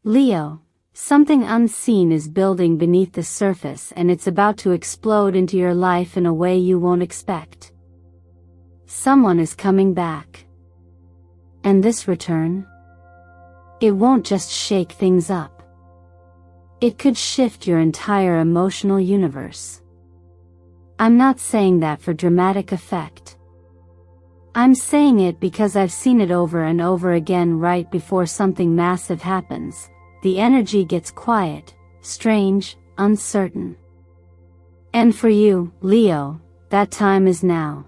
Leo, something unseen is building beneath the surface and it's about to explode into your life in a way you won't expect. Someone is coming back. And this return? It won't just shake things up. It could shift your entire emotional universe. I'm not saying that for dramatic effect. I'm saying it because I've seen it over and over again. Right before something massive happens, the energy gets quiet, strange, uncertain. And for you, Leo, that time is now.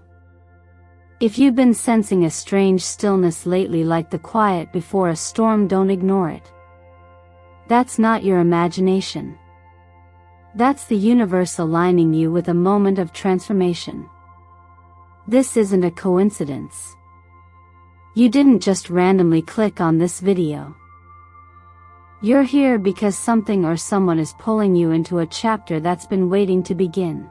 If you've been sensing a strange stillness lately, like the quiet before a storm, don't ignore it. That's not your imagination. That's the universe aligning you with a moment of transformation. This isn't a coincidence. You didn't just randomly click on this video. You're here because something or someone is pulling you into a chapter that's been waiting to begin.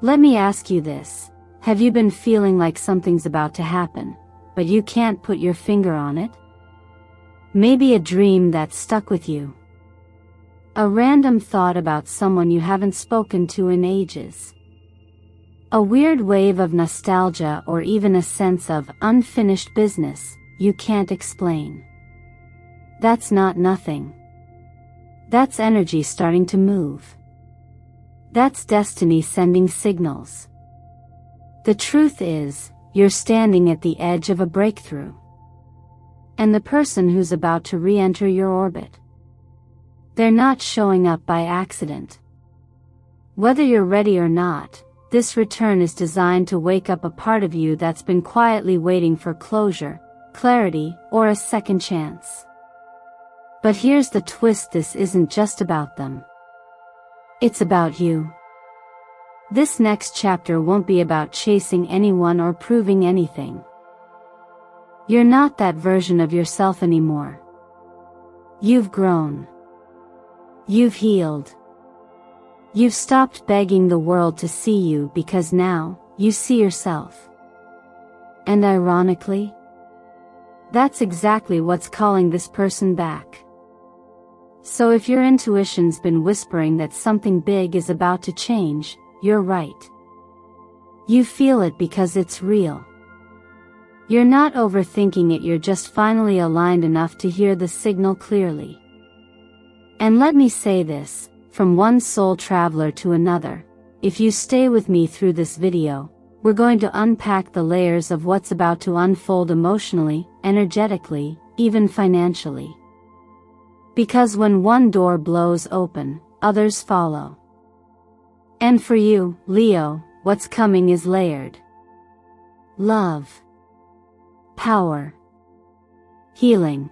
Let me ask you this. Have you been feeling like something's about to happen, but you can't put your finger on it? Maybe a dream that stuck with you. A random thought about someone you haven't spoken to in ages. A weird wave of nostalgia, or even a sense of unfinished business you can't explain. That's not nothing. That's energy starting to move. That's destiny sending signals. The truth is, you're standing at the edge of a breakthrough. And the person who's about to re-enter your orbit, they're not showing up by accident. Whether you're ready or not, this return is designed to wake up a part of you that's been quietly waiting for closure, clarity, or a second chance. But here's the twist: this isn't just about them. It's about you. This next chapter won't be about chasing anyone or proving anything. You're not that version of yourself anymore. You've grown. You've healed. You've stopped begging the world to see you because now, you see yourself. And ironically, that's exactly what's calling this person back. So if your intuition's been whispering that something big is about to change, you're right. You feel it because it's real. You're not overthinking it, you're just finally aligned enough to hear the signal clearly. And let me say this, from one soul traveler to another, if you stay with me through this video, we're going to unpack the layers of what's about to unfold emotionally, energetically, even financially. Because when one door blows open, others follow. And for you, Leo, what's coming is layered. Love. Power. Healing.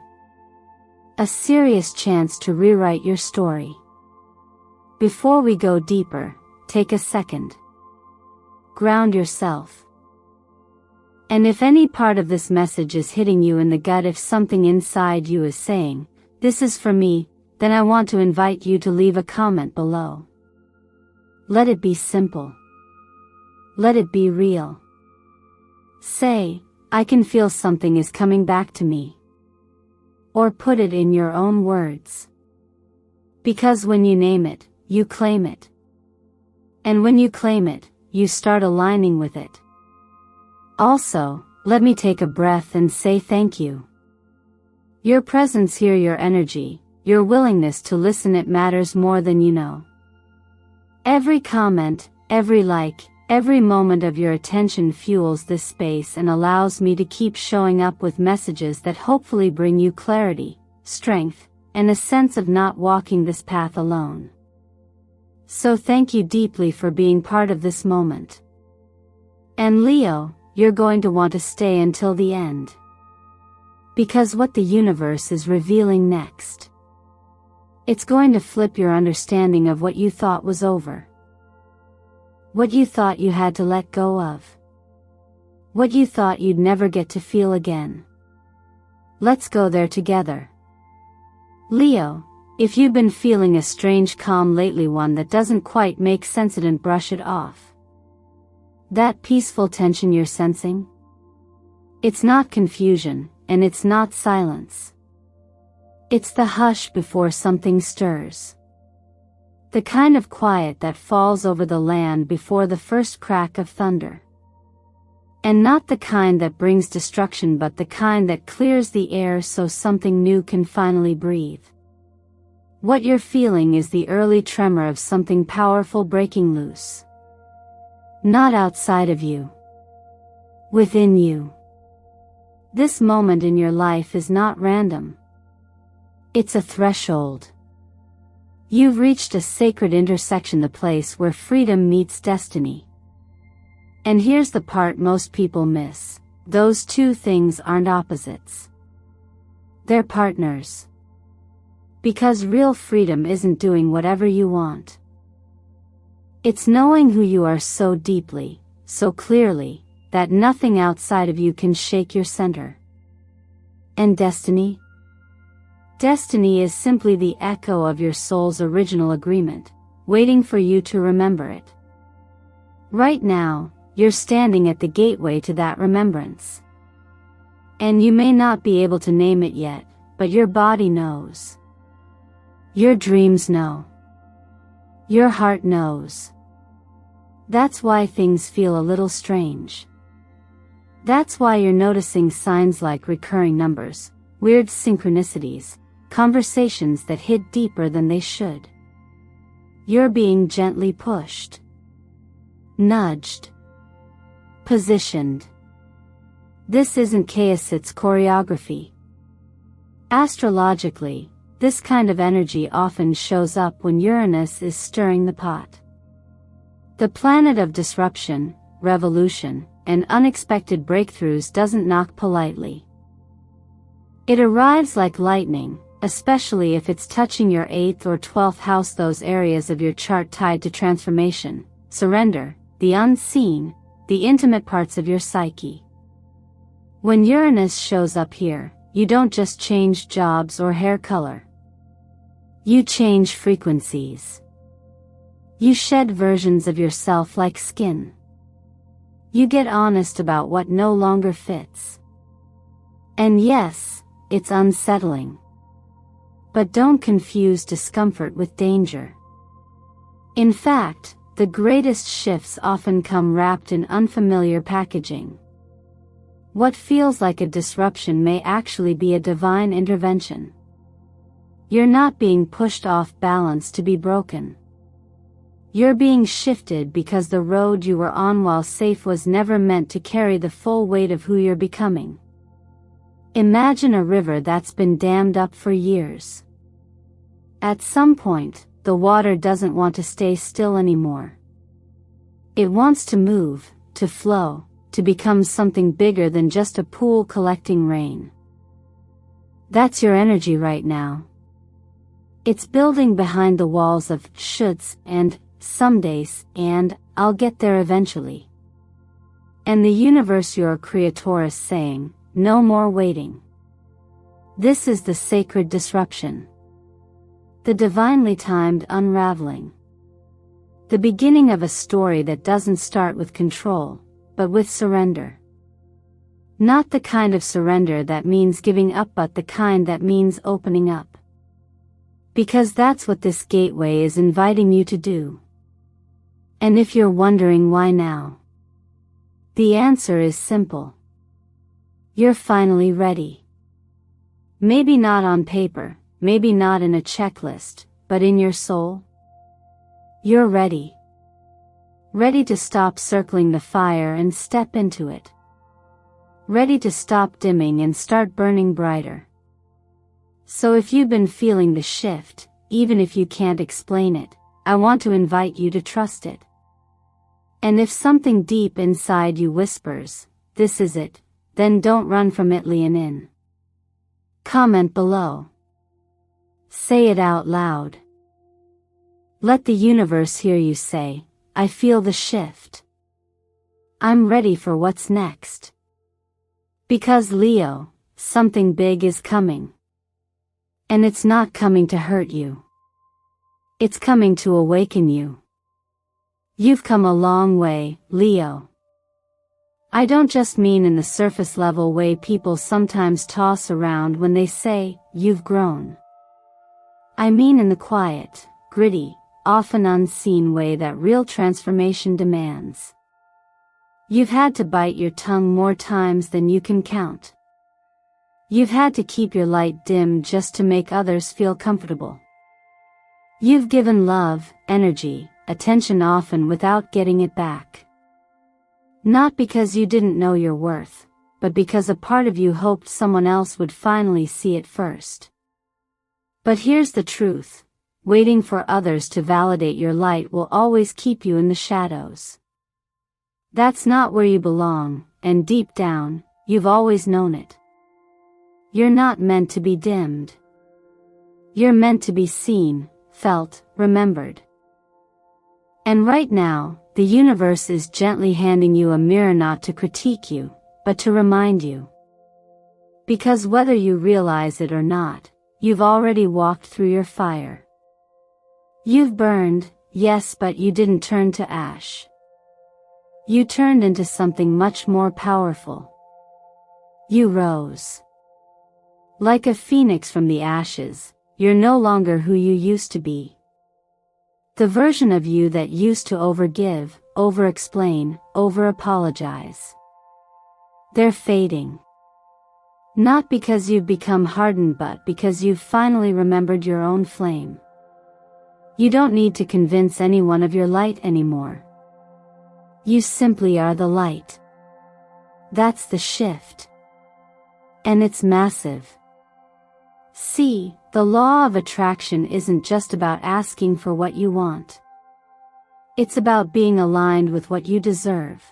A serious chance to rewrite your story. Before we go deeper, take a second. Ground yourself. And if any part of this message is hitting you in the gut, if something inside you is saying, "This is for me," then I want to invite you to leave a comment below. Let it be simple. Let it be real. Say, "I can feel something is coming back to me." Or put it in your own words. Because when you name it, you claim it. And when you claim it, you start aligning with it. Also, let me take a breath and say thank you. Your presence here, your energy, your willingness to listen, it matters more than you know. Every comment, every like, every moment of your attention fuels this space and allows me to keep showing up with messages that hopefully bring you clarity, strength, and a sense of not walking this path alone. So thank you deeply for being part of this moment. And Leo, you're going to want to stay until the end. Because what the universe is revealing next, it's going to flip your understanding of what you thought was over. What you thought you had to let go of. What you thought you'd never get to feel again. Let's go there together. Leo, if you've been feeling a strange calm lately, one that doesn't quite make sense, and brush it off. That peaceful tension you're sensing? It's not confusion, and it's not silence. It's the hush before something stirs. The kind of quiet that falls over the land before the first crack of thunder. And not the kind that brings destruction, but the kind that clears the air so something new can finally breathe. What you're feeling is the early tremor of something powerful breaking loose. Not outside of you. Within you. This moment in your life is not random. It's a threshold. You've reached a sacred intersection, the place where freedom meets destiny. And here's the part most people miss. Those two things aren't opposites. They're partners. Because real freedom isn't doing whatever you want. It's knowing who you are so deeply, so clearly, that nothing outside of you can shake your center. And destiny? Destiny is simply the echo of your soul's original agreement, waiting for you to remember it. Right now, you're standing at the gateway to that remembrance. And you may not be able to name it yet, but your body knows. Your dreams know. Your heart knows. That's why things feel a little strange. That's why you're noticing signs like recurring numbers, weird synchronicities, conversations that hit deeper than they should. You're being gently pushed. Nudged. Positioned. This isn't chaos, it's choreography. Astrologically, this kind of energy often shows up when Uranus is stirring the pot. The planet of disruption, revolution, and unexpected breakthroughs doesn't knock politely. It arrives like lightning, especially if it's touching your 8th or 12th house, those areas of your chart tied to transformation, surrender, the unseen, the intimate parts of your psyche. When Uranus shows up here, you don't just change jobs or hair color. You change frequencies. You shed versions of yourself like skin. You get honest about what no longer fits. And yes, it's unsettling. But don't confuse discomfort with danger. In fact, the greatest shifts often come wrapped in unfamiliar packaging. What feels like a disruption may actually be a divine intervention. You're not being pushed off balance to be broken. You're being shifted because the road you were on, while safe, was never meant to carry the full weight of who you're becoming. Imagine a river that's been dammed up for years. At some point, the water doesn't want to stay still anymore. It wants to move, to flow, to become something bigger than just a pool collecting rain. That's your energy right now. It's building behind the walls of shoulds and somedays and I'll get there eventually. And the universe, your creator, is saying, no more waiting. This is the sacred disruption. The divinely timed unraveling. The beginning of a story that doesn't start with control, but with surrender. Not the kind of surrender that means giving up, but the kind that means opening up. Because that's what this gateway is inviting you to do. And if you're wondering why now, the answer is simple. You're finally ready. Maybe not on paper, maybe not in a checklist, but in your soul. You're ready. Ready to stop circling the fire and step into it. Ready to stop dimming and start burning brighter. So if you've been feeling the shift, even if you can't explain it, I want to invite you to trust it. And if something deep inside you whispers, this is it, then don't run from it, lean in. Comment below. Say it out loud. Let the universe hear you say, I feel the shift. I'm ready for what's next. Because Leo, something big is coming. And it's not coming to hurt you. It's coming to awaken you. You've come a long way, Leo. I don't just mean in the surface level way people sometimes toss around when they say, you've grown. I mean in the quiet, gritty, often unseen way that real transformation demands. You've had to bite your tongue more times than you can count. You've had to keep your light dim just to make others feel comfortable. You've given love, energy, attention often without getting it back. Not because you didn't know your worth, but because a part of you hoped someone else would finally see it first. But here's the truth. Waiting for others to validate your light will always keep you in the shadows. That's not where you belong, and deep down, you've always known it. You're not meant to be dimmed. You're meant to be seen, felt, remembered. And right now, the universe is gently handing you a mirror not to critique you, but to remind you. Because whether you realize it or not, you've already walked through your fire. You've burned, yes, but you didn't turn to ash. You turned into something much more powerful. You rose. Like a phoenix from the ashes, you're no longer who you used to be. The version of you that used to overgive, over-explain, over-apologize. They're fading. Not because you've become hardened but because you've finally remembered your own flame. You don't need to convince anyone of your light anymore. You simply are the light. That's the shift. And it's massive. See, the law of attraction isn't just about asking for what you want. It's about being aligned with what you deserve.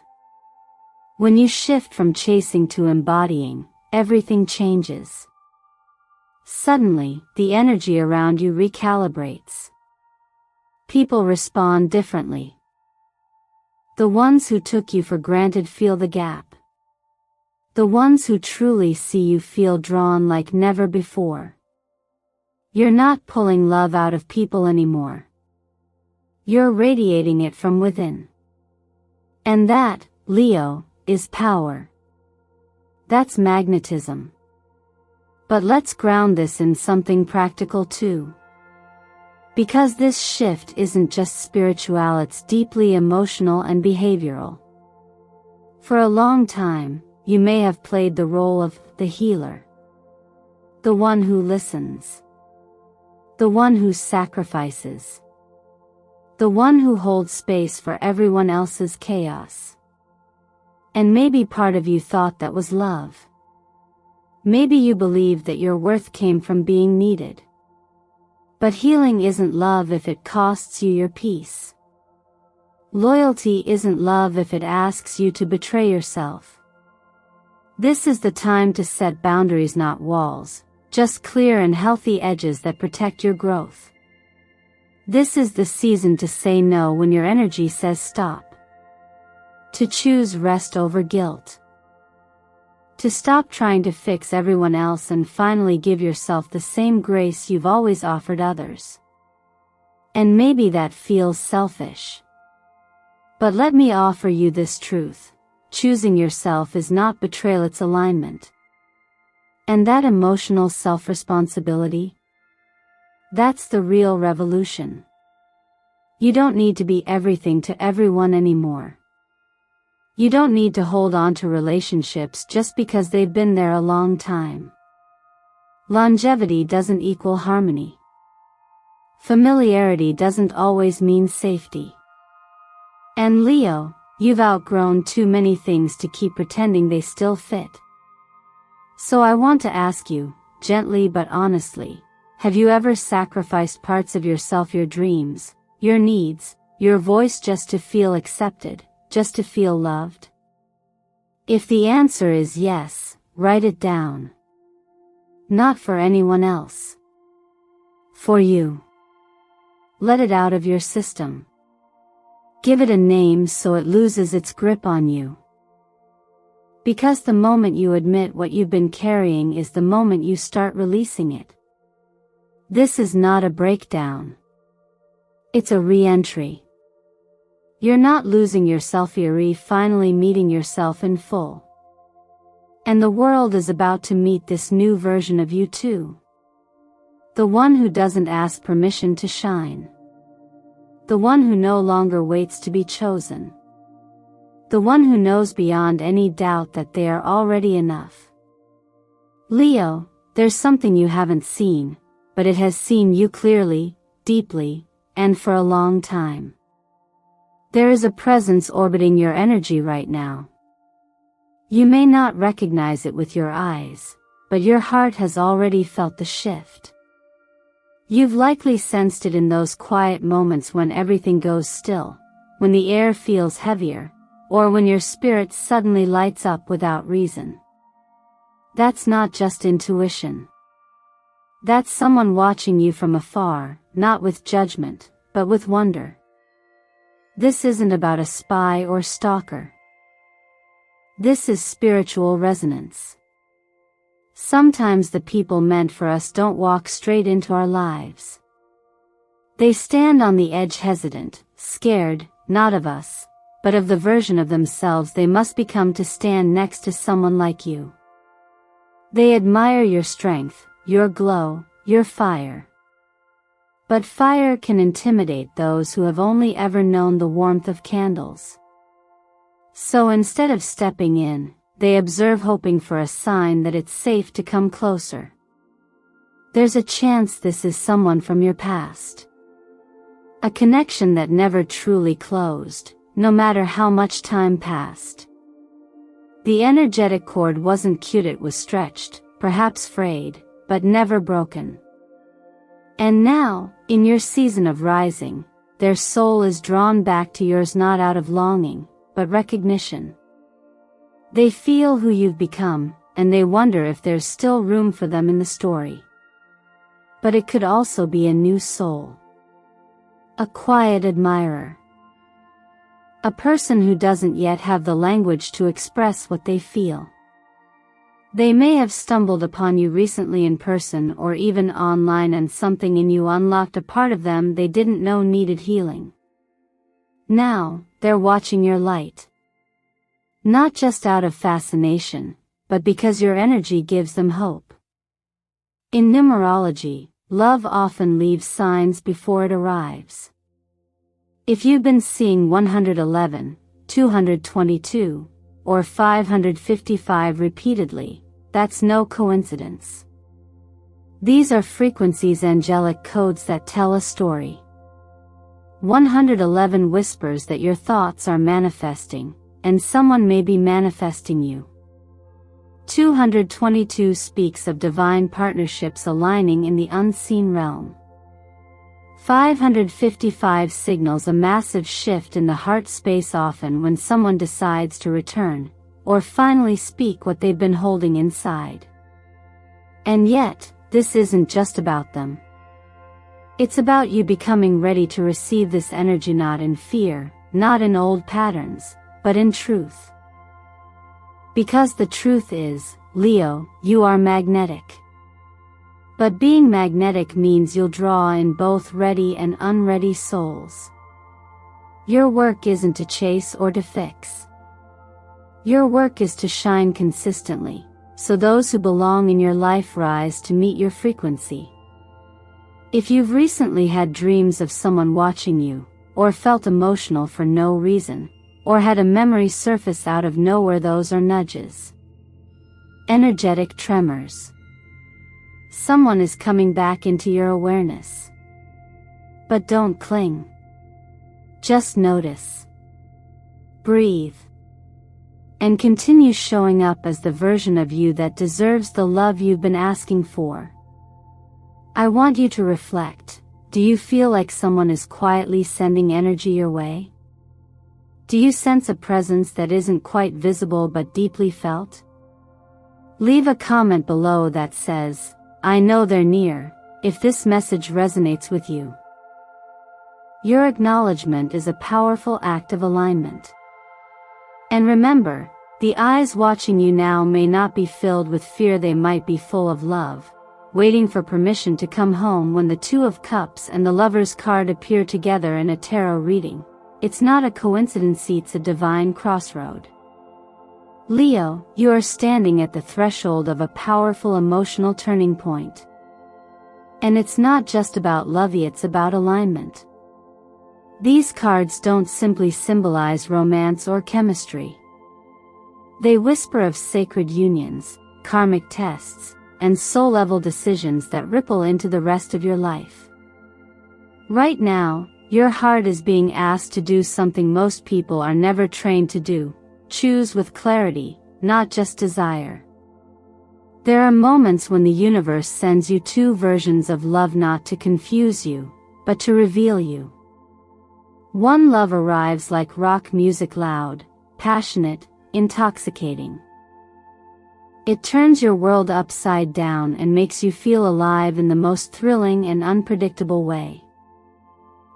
When you shift from chasing to embodying, everything changes. Suddenly, the energy around you recalibrates. People respond differently. The ones who took you for granted feel the gap. The ones who truly see you feel drawn like never before. You're not pulling love out of people anymore. You're radiating it from within. And that, Leo, is power. That's magnetism. But let's ground this in something practical too. Because this shift isn't just spiritual, it's deeply emotional and behavioral. For a long time, you may have played the role of the healer. The one who listens. The one who sacrifices. The one who holds space for everyone else's chaos. And maybe part of you thought that was love. Maybe you believed that your worth came from being needed. But healing isn't love if it costs you your peace. Loyalty isn't love if it asks you to betray yourself. This is the time to set boundaries, not walls, just clear and healthy edges that protect your growth. This is the season to say no when your energy says stop. To choose rest over guilt. To stop trying to fix everyone else and finally give yourself the same grace you've always offered others. And maybe that feels selfish. But let me offer you this truth. Choosing yourself is not betrayal, it's alignment. And that emotional self-responsibility? That's the real revolution. You don't need to be everything to everyone anymore. You don't need to hold on to relationships just because they've been there a long time. Longevity doesn't equal harmony. Familiarity doesn't always mean safety. And Leo, you've outgrown too many things to keep pretending they still fit. So I want to ask you, gently but honestly, have you ever sacrificed parts of yourself, your dreams, your needs, your voice just to feel accepted? Just to feel loved? If the answer is yes, write it down. Not for anyone else. For you. Let it out of your system. Give it a name so it loses its grip on you. Because the moment you admit what you've been carrying is the moment you start releasing it. This is not a breakdown. It's a re-entry. You're not losing yourself, you're finally meeting yourself in full. And the world is about to meet this new version of you too. The one who doesn't ask permission to shine. The one who no longer waits to be chosen. The one who knows beyond any doubt that they are already enough. Leo, there's something you haven't seen, but it has seen you clearly, deeply, and for a long time. There is a presence orbiting your energy right now. You may not recognize it with your eyes, but your heart has already felt the shift. You've likely sensed it in those quiet moments when everything goes still, when the air feels heavier, or when your spirit suddenly lights up without reason. That's not just intuition. That's someone watching you from afar, not with judgment, but with wonder. This isn't about a spy or stalker. This is spiritual resonance. Sometimes the people meant for us don't walk straight into our lives. They stand on the edge hesitant, scared, not of us, but of the version of themselves they must become to stand next to someone like you. They admire your strength, your glow, your fire. But fire can intimidate those who have only ever known the warmth of candles. So instead of stepping in, they observe, hoping for a sign that it's safe to come closer. There's a chance this is someone from your past. A connection that never truly closed, no matter how much time passed. The energetic cord wasn't cute, it was stretched, perhaps frayed, but never broken. And now, in your season of rising, their soul is drawn back to yours, not out of longing, but recognition. They feel who you've become, and they wonder if there's still room for them in the story. But it could also be a new soul. A quiet admirer. A person who doesn't yet have the language to express what they feel. They may have stumbled upon you recently in person or even online, and something in you unlocked a part of them they didn't know needed healing. Now, they're watching your light. Not just out of fascination, but because your energy gives them hope. In numerology, love often leaves signs before it arrives. If you've been seeing 111, 222, or 555 repeatedly, that's no coincidence. These are frequencies, angelic codes that tell a story. 111 whispers that your thoughts are manifesting, and someone may be manifesting you. 222 speaks of divine partnerships aligning in the unseen realm. 555 signals a massive shift in the heart space, often when someone decides to return, or finally speak what they've been holding inside. And yet, this isn't just about them. It's about you becoming ready to receive this energy, not in fear, not in old patterns, but in truth. Because the truth is, Leo, you are magnetic. But being magnetic means you'll draw in both ready and unready souls. Your work isn't to chase or to fix. Your work is to shine consistently, so those who belong in your life rise to meet your frequency. If you've recently had dreams of someone watching you, or felt emotional for no reason, or had a memory surface out of nowhere, those are nudges. Energetic tremors. Someone is coming back into your awareness. But don't cling. Just notice. Breathe. And continue showing up as the version of you that deserves the love you've been asking for. I want you to reflect. Do you feel like someone is quietly sending energy your way? Do you sense a presence that isn't quite visible but deeply felt? Leave a comment below that says, "I know they're near," if this message resonates with you. Your acknowledgement is a powerful act of alignment. And remember, the eyes watching you now may not be filled with fear, they might be full of love, waiting for permission to come home. When the Two of Cups and the Lover's card appear together in a tarot reading, it's not a coincidence, it's a divine crossroad. Leo, you are standing at the threshold of a powerful emotional turning point. And it's not just about love, it's about alignment. These cards don't simply symbolize romance or chemistry. They whisper of sacred unions, karmic tests, and soul-level decisions that ripple into the rest of your life. Right now, your heart is being asked to do something most people are never trained to do: choose with clarity, not just desire. There are moments when the universe sends you two versions of love, not to confuse you, but to reveal you. One love arrives like rock music, loud, passionate, intoxicating. It turns your world upside down and makes you feel alive in the most thrilling and unpredictable way.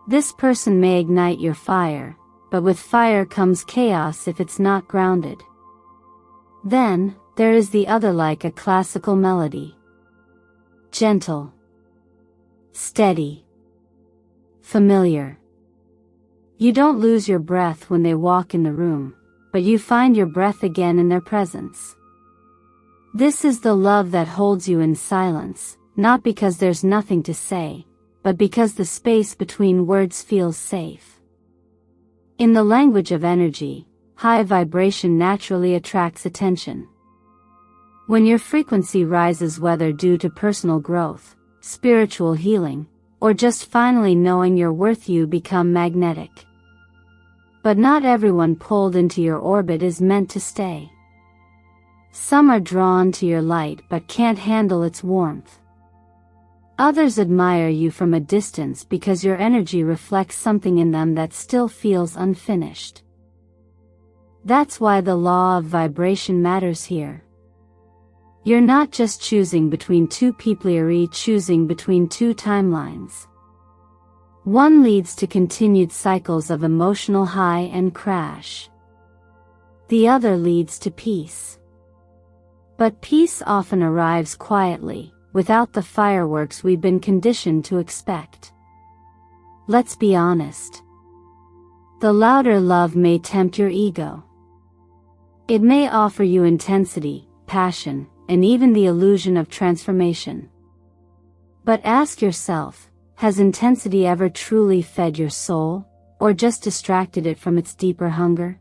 This person may ignite your fire, but with fire comes chaos if it's not grounded. Then, there is the other, like a classical melody. Gentle, steady, familiar. You don't lose your breath when they walk in the room, but you find your breath again in their presence. This is the love that holds you in silence, not because there's nothing to say, but because the space between words feels safe. In the language of energy, high vibration naturally attracts attention. When your frequency rises, whether due to personal growth, spiritual healing, or just finally knowing your worth, you become magnetic. But not everyone pulled into your orbit is meant to stay. Some are drawn to your light but can't handle its warmth. Others admire you from a distance because your energy reflects something in them that still feels unfinished. That's why the law of vibration matters here. You're not just choosing between two people, you're choosing between two timelines. One leads to continued cycles of emotional high and crash. The other leads to peace. But peace often arrives quietly, without the fireworks we've been conditioned to expect. Let's be honest. The louder love may tempt your ego. It may offer you intensity, passion, and even the illusion of transformation. But ask yourself, has intensity ever truly fed your soul, or just distracted it from its deeper hunger?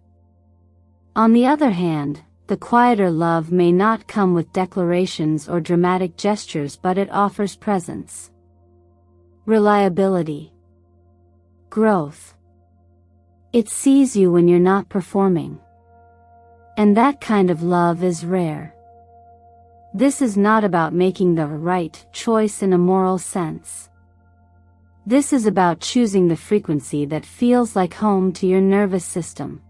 On the other hand, the quieter love may not come with declarations or dramatic gestures, but it offers presence, reliability, growth. It sees you when you're not performing. And that kind of love is rare. This is not about making the right choice in a moral sense. This is about choosing the frequency that feels like home to your nervous system.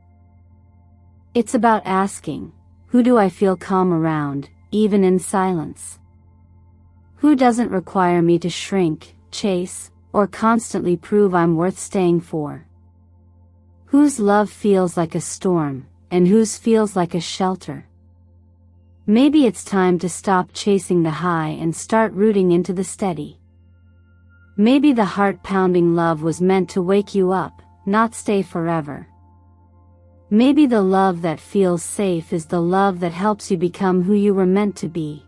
It's about asking, who do I feel calm around, even in silence? Who doesn't require me to shrink, chase, or constantly prove I'm worth staying for? Whose love feels like a storm, and whose feels like a shelter? Maybe it's time to stop chasing the high and start rooting into the steady. Maybe the heart-pounding love was meant to wake you up, not stay forever. Maybe the love that feels safe is the love that helps you become who you were meant to be.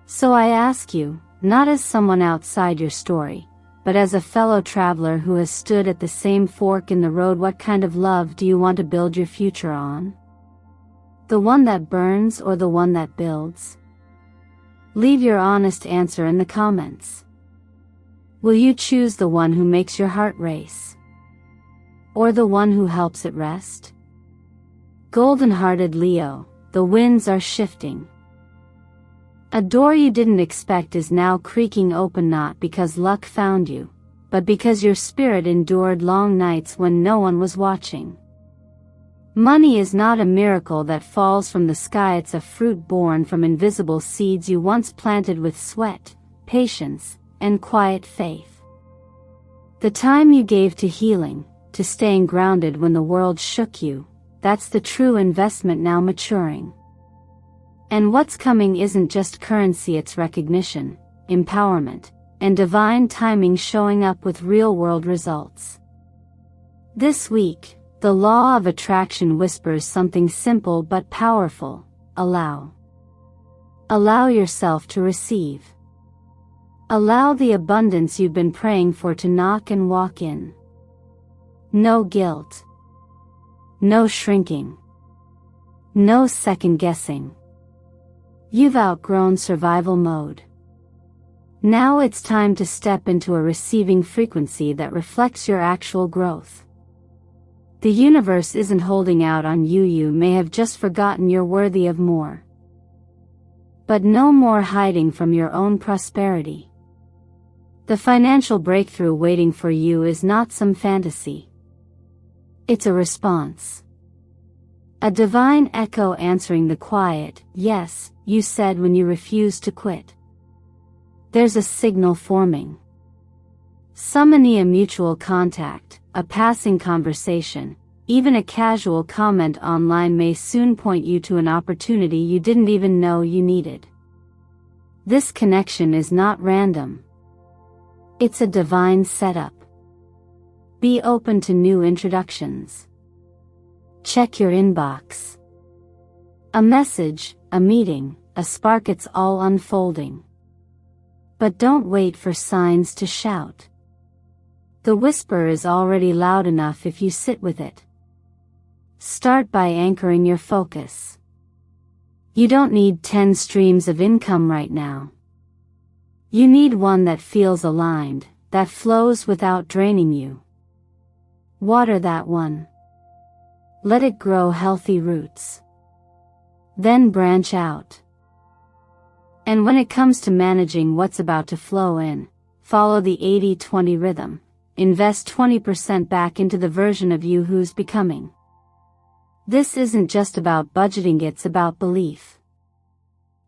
So I ask you, not as someone outside your story, but as a fellow traveler who has stood at the same fork in the road, what kind of love do you want to build your future on? The one that burns or the one that builds? Leave your honest answer in the comments. Will you choose the one who makes your heart race? Or the one who helps it rest? Golden-hearted Leo, the winds are shifting. A door you didn't expect is now creaking open, not because luck found you, but because your spirit endured long nights when no one was watching. Money is not a miracle that falls from the sky, it's a fruit born from invisible seeds you once planted with sweat, patience, and quiet faith. The time you gave to healing, to staying grounded when the world shook you, that's the true investment now maturing. And what's coming isn't just currency, it's recognition, empowerment, and divine timing showing up with real-world results. This week, the law of attraction whispers something simple but powerful: allow. Allow yourself to receive. Allow the abundance you've been praying for to knock and walk in. No guilt. No shrinking. No second guessing. You've outgrown survival mode. Now it's time to step into a receiving frequency that reflects your actual growth. The universe isn't holding out on you. You may have just forgotten you're worthy of more. But no more hiding from your own prosperity. The financial breakthrough waiting for you is not some fantasy. It's a response. A divine echo answering the quiet yes you said when you refused to quit. There's a signal forming. Summoning a mutual contact, a passing conversation, even a casual comment online may soon point you to an opportunity you didn't even know you needed. This connection is not random. It's a divine setup. Be open to new introductions. Check your inbox. A message, a meeting, a spark, it's all unfolding. But don't wait for signs to shout. The whisper is already loud enough if you sit with it. Start by anchoring your focus. You don't need 10 streams of income right now. You need one that feels aligned, that flows without draining you. Water that one. Let it grow healthy roots. Then branch out. And when it comes to managing what's about to flow in, follow the 80-20 rhythm. Invest 20% back into the version of you who's becoming. This isn't just about budgeting, it's about belief.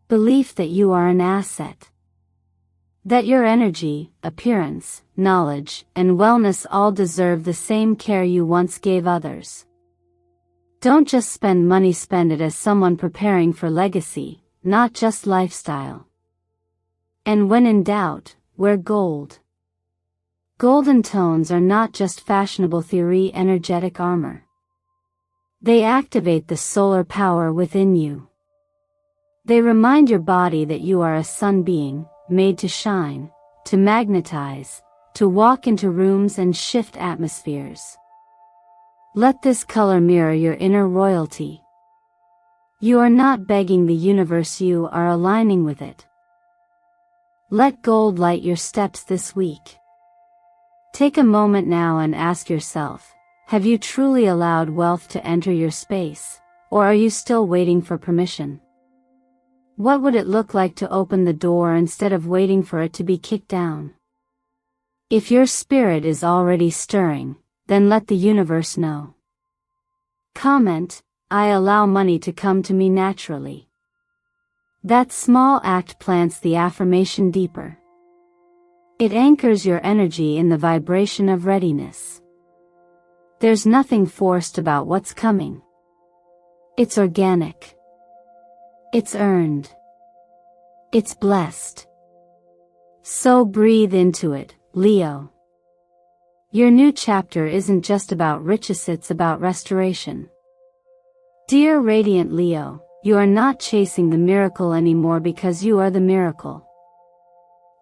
Belief that you are an asset. That your energy, appearance, knowledge, and wellness all deserve the same care you once gave others. Don't just spend money, spend it as someone preparing for legacy, not just lifestyle. And when in doubt, wear gold. Golden tones are not just fashionable theory, energetic armor. They activate the solar power within you. They remind your body that you are a sun being, made to shine, to magnetize, to walk into rooms and shift atmospheres. Let this color mirror your inner royalty. You are not begging the universe, you are aligning with it. Let gold light your steps this week. Take a moment now and ask yourself, have you truly allowed wealth to enter your space, or are you still waiting for permission? What would it look like to open the door instead of waiting for it to be kicked down? If your spirit is already stirring, then let the universe know. Comment, I allow money to come to me naturally. That small act plants the affirmation deeper. It anchors your energy in the vibration of readiness. There's nothing forced about what's coming. It's organic. It's earned. It's blessed. So breathe into it, Leo. Your new chapter isn't just about riches, it's about restoration. Dear Radiant Leo, you are not chasing the miracle anymore because you are the miracle.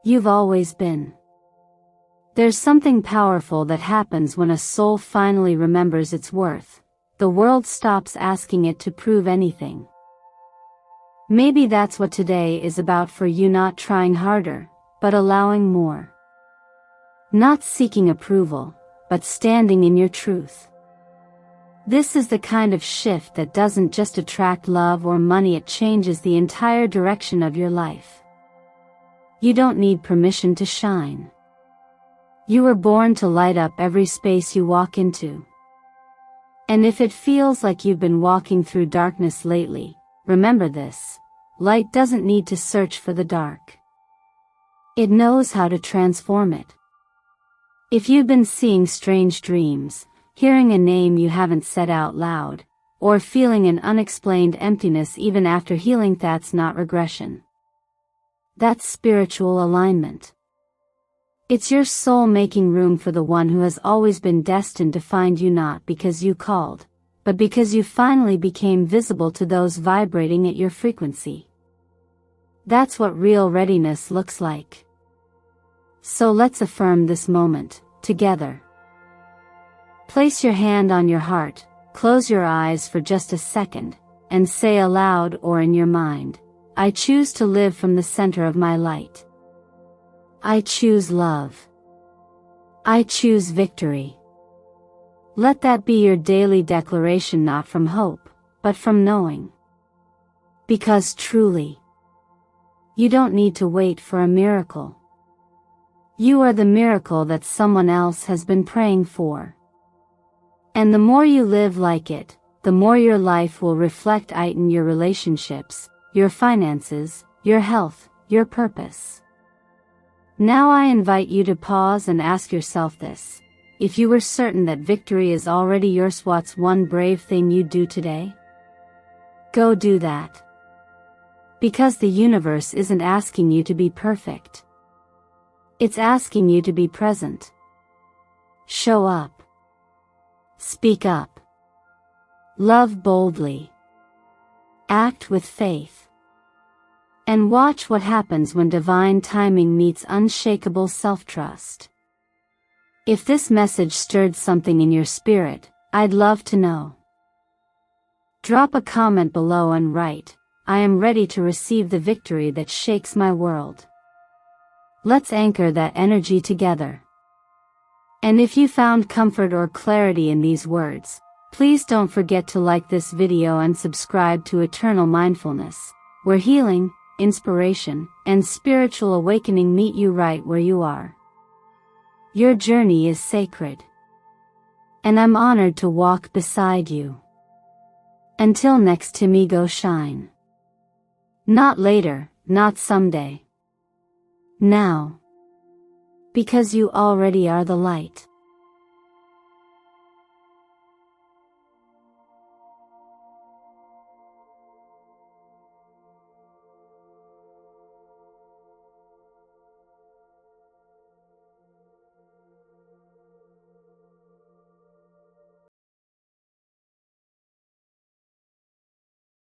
You've always been. There's something powerful that happens when a soul finally remembers its worth. The world stops asking it to prove anything. Maybe that's what today is about for you, not trying harder, but allowing more. Not seeking approval, but standing in your truth. This is the kind of shift that doesn't just attract love or money, it changes the entire direction of your life. You don't need permission to shine. You were born to light up every space you walk into. And if it feels like you've been walking through darkness lately, remember this: light doesn't need to search for the dark. It knows how to transform it. If you've been seeing strange dreams, hearing a name you haven't said out loud, or feeling an unexplained emptiness even after healing, that's not regression. That's spiritual alignment. It's your soul making room for the one who has always been destined to find you, not because you called, but because you finally became visible to those vibrating at your frequency. That's what real readiness looks like. So let's affirm this moment, together. Place your hand on your heart, close your eyes for just a second, and say aloud or in your mind, I choose to live from the center of my light. I choose love. I choose victory. Let that be your daily declaration, not from hope, but from knowing. Because truly, you don't need to wait for a miracle. You are the miracle that someone else has been praying for. And the more you live like it, the more your life will reflect it in your relationships, your finances, your health, your purpose. Now I invite you to pause and ask yourself this. If you were certain that victory is already yours, what's one brave thing you'd do today? Go do that. Because the universe isn't asking you to be perfect. It's asking you to be present. Show up. Speak up. Love boldly. Act with faith. And watch what happens when divine timing meets unshakable self-trust. If this message stirred something in your spirit, I'd love to know. Drop a comment below and write, I am ready to receive the victory that shakes my world. Let's anchor that energy together. And if you found comfort or clarity in these words, please don't forget to like this video and subscribe to Eternal Mindfulness, where healing, inspiration, and spiritual awakening meet you right where you are. Your journey is sacred. And I'm honored to walk beside you. Until next time, go shine. Not later, not someday. Now. Because you already are the light.